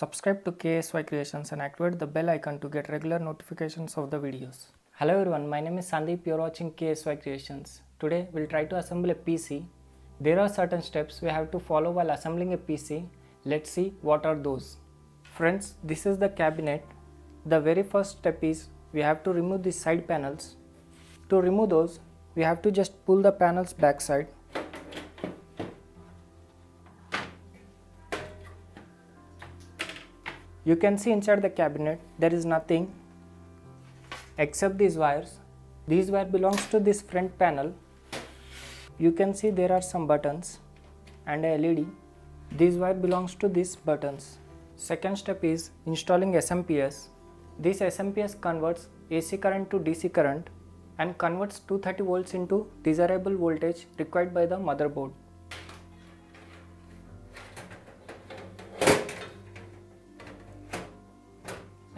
Subscribe to KSY Creations and activate the bell icon to get regular notifications of the videos. Hello everyone, my name is Sandeep, you are watching KSY Creations. Today we'll try to assemble a PC. There are certain steps we have to follow while assembling a PC. Let's see what are those. Friends, this is the cabinet. The very first step is we have to remove the side panels. To remove those, we have to just pull the panels backside. You can see inside the cabinet there is nothing except these wires. These wire belongs to this front panel. You can see there are some buttons and a LED. These wire belongs to these buttons. Second step is installing SMPS. This SMPS converts AC current to DC current and converts 230 volts into desirable voltage required by the motherboard.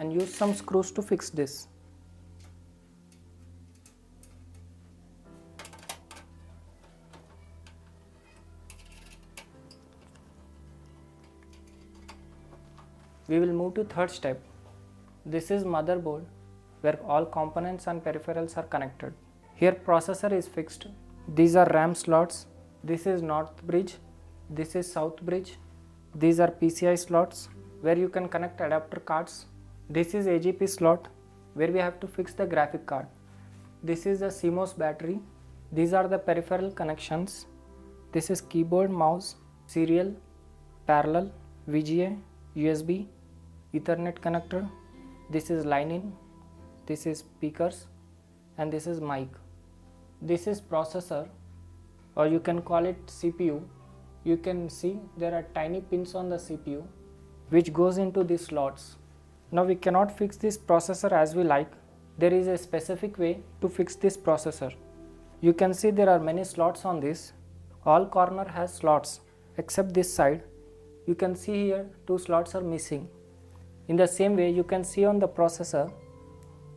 And use some screws to fix this. We will move to third step. This is motherboard where all components and peripherals are connected. Here processor is fixed. These are RAM slots. This is north bridge. This is south bridge. These are PCI slots where you can connect adapter cards. This is AGP slot where we have to fix the graphic card. This is the CMOS battery. These are the peripheral connections. This is keyboard, mouse, serial, parallel, VGA, USB, Ethernet connector. This is line in. This is speakers and this is mic. This is processor, or you can call it CPU. You can see there are tiny pins on the CPU which goes into these slots. Now we cannot fix this processor as we like. There is a specific way to fix this processor. You can see there are many slots on this. All corner has slots except this side. You can see here two slots are missing. In the same way you can see on the processor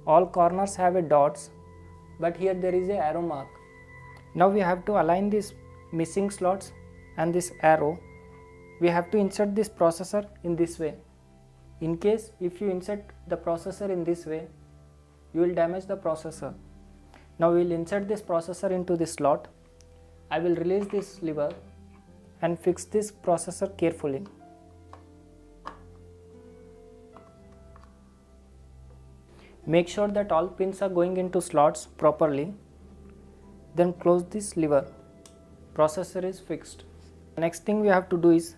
all corners have a dots, but here there is a arrow mark. Now we have to align these missing slots and this arrow. We have to insert this processor in this way. In case if you insert the processor in this way, you will damage the processor. Now we will insert this processor into this slot. I will release this lever and fix this processor carefully. Make sure that all pins are going into slots properly. Then close this lever. Processor is fixed. Next thing we have to do is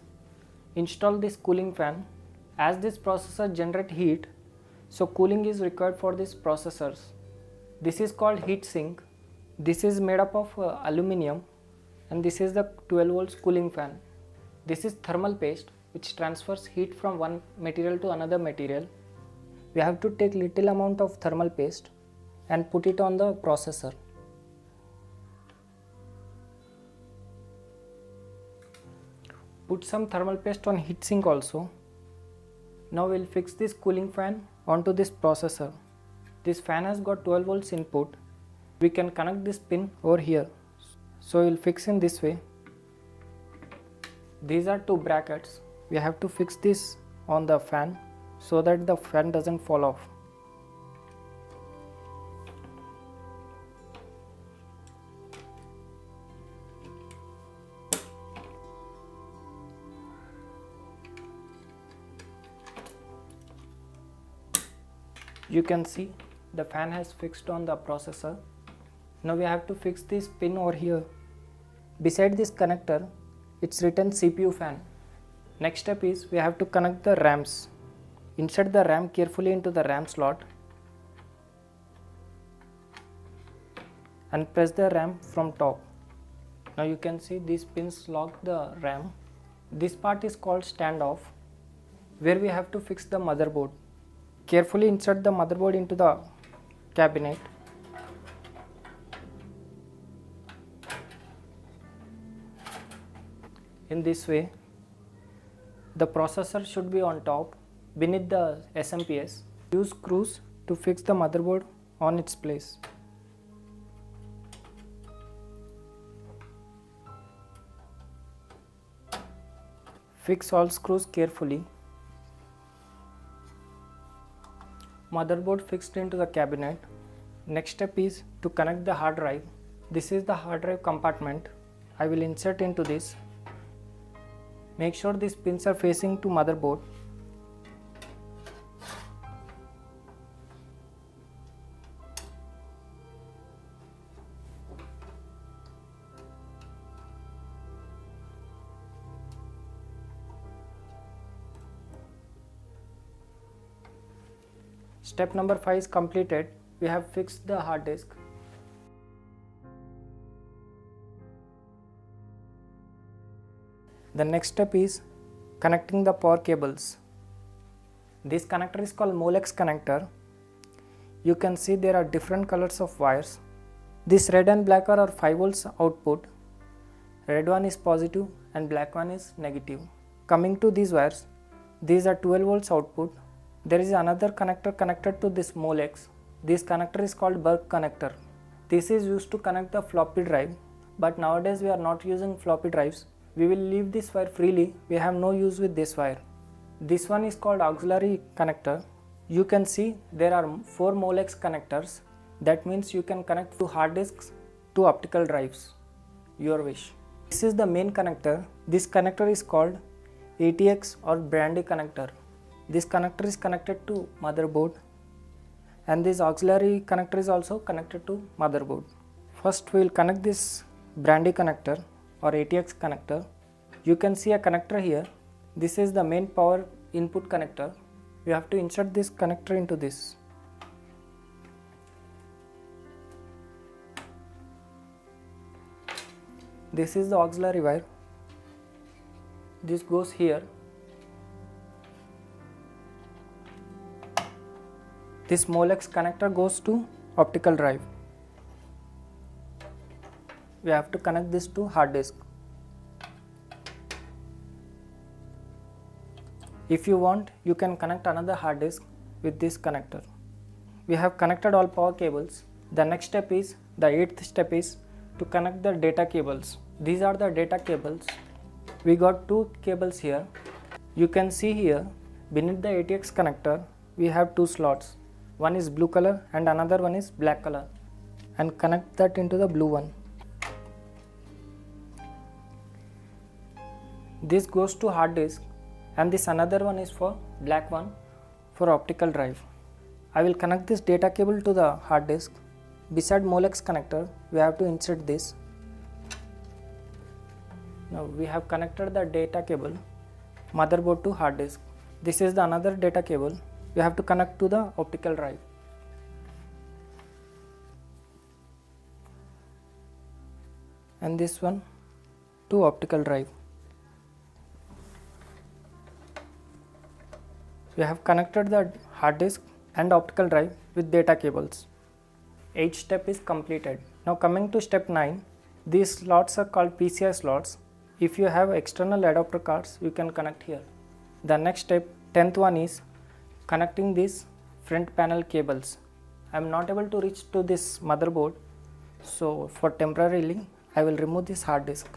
install this cooling fan. As this processor generates heat, so cooling is required for these processors. This is called heat sink. This is made up of aluminum, and this is the 12 volts cooling fan. This is thermal paste which transfers heat from one material to another material. We have to take little amount of thermal paste and put it on the processor. Put some thermal paste on heat sink also. Now we will fix this cooling fan onto this processor. This fan has got 12 volts input. We can connect this pin over here. So we will fix in this way. These are two brackets. We have to fix this on the fan so that the fan doesn't fall off. You can see the fan has fixed on the processor. Now we have to fix this pin over here. Beside this connector, it's written CPU fan. Next step is we have to connect the RAMs. Insert the RAM carefully into the RAM slot and press the RAM from top. Now you can see these pins lock the RAM. This part is called standoff, where we have to fix the motherboard. Carefully insert the motherboard into the cabinet. In this way, the processor should be on top beneath the SMPS. Use screws to fix the motherboard on its place. Fix all screws carefully. Motherboard fixed into the cabinet. Next step is to connect the hard drive. This is the hard drive compartment. I will insert into this. Make sure these pins are facing to motherboard. Step number 5 is completed. We have fixed the hard disk. The next step is connecting the power cables. This connector is called Molex connector. You can see there are different colors of wires. This red and black are our 5 volts output. Red one is positive and black one is negative. Coming to these wires, these are 12 volts output. There is another connector connected to this Molex. This connector is called Burke connector. This is used to connect the floppy drive, but nowadays we are not using floppy drives. We will leave this wire freely. We have no use with this wire. This one is called auxiliary connector. You can see there are 4 Molex connectors. That means you can connect to hard disks, to optical drives. Your wish. This is the main connector. This connector is called ATX or Brandy connector. This connector is connected to motherboard, and this auxiliary connector is also connected to motherboard. First we will connect this Brandy connector or ATX connector. You can see a connector here. This is the main power input connector. We have to insert this connector into this. This is the auxiliary wire. This goes here. This Molex connector goes to optical drive. We have to connect this to hard disk. If you want, you can connect another hard disk with this connector. We have connected all power cables. The next step is, the 8th step is to connect the data cables. These are the data cables. We got 2 cables here. You can see here beneath the ATX connector we have 2 slots. One is blue color and another one is black color, and connect that into the blue one. This goes to hard disk, and this another one is for black one for optical drive. I will connect this data cable to the hard disk. Beside Molex connector we have to insert this. Now we have connected the data cable motherboard to hard disk. This is the another data cable. We have to connect to the optical drive. And this one to optical drive. We have connected the hard disk and optical drive with data cables. 8th step is completed. Now coming to step 9, these slots are called PCI slots. If you have external adapter cards, you can connect here. The next step, 10th one, is connecting these front panel cables. I am not able to reach to this motherboard, so for temporarily I will remove this hard disk.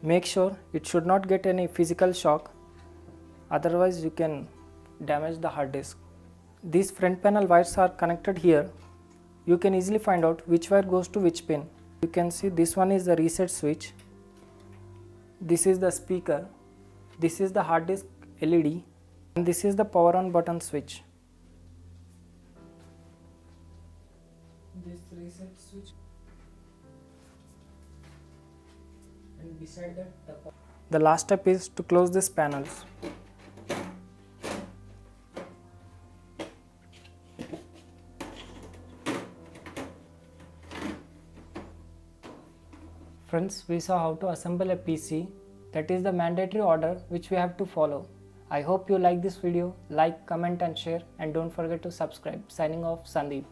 Make sure it should not get any physical shock, otherwise you can damage the hard disk. These front panel wires are connected here. You can easily find out which wire goes to which pin. You can see this one is the reset switch. This is the speaker. This is the hard disk LED. And this is the power on button switch. This reset switch, and beside that the last step is to close these panels. Friends, we saw how to assemble a PC. That is the mandatory order which we have to follow. I hope you like this video. Like, comment and share, and don't forget to subscribe. Signing off, Sandeep.